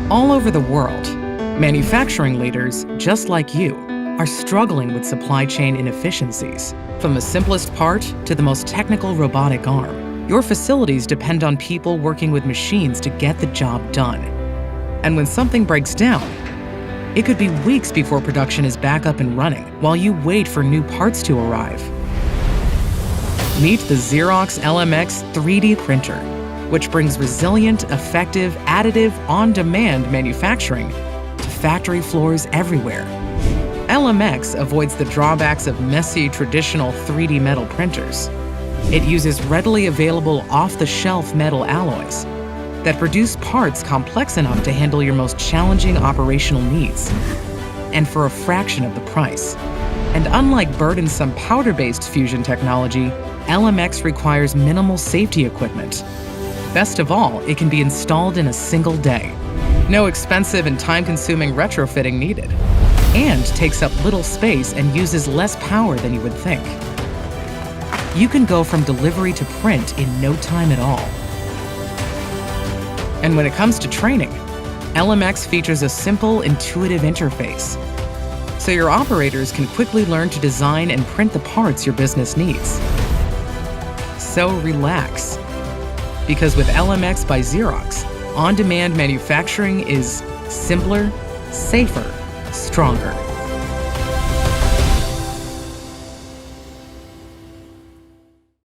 All over the world, manufacturing leaders, just like you, are struggling with supply chain inefficiencies. From the simplest part to the most technical robotic arm, your facilities depend on people working with machines to get the job done. And when something breaks down, it could be weeks before production is back up and running while you wait for new parts to arrive. Meet the Xerox ElemX 3D printer, which brings resilient, effective, additive, on-demand manufacturing to factory floors everywhere. ElemX avoids the drawbacks of messy, traditional 3D metal printers. It uses readily available off-the-shelf metal alloys that produce parts complex enough to handle your most challenging operational needs, and for a fraction of the price. And unlike burdensome powder-based fusion technology, ElemX requires minimal safety equipment. Best of all, it can be installed in a single day. No expensive and time-consuming retrofitting needed, and takes up little space and uses less power than you would think. You can go from delivery to print in no time at all. And when it comes to training, ElemX features a simple, intuitive interface, so your operators can quickly learn to design and print the parts your business needs. So relax, because with ElemX by Xerox, on-demand manufacturing is simpler, safer, stronger.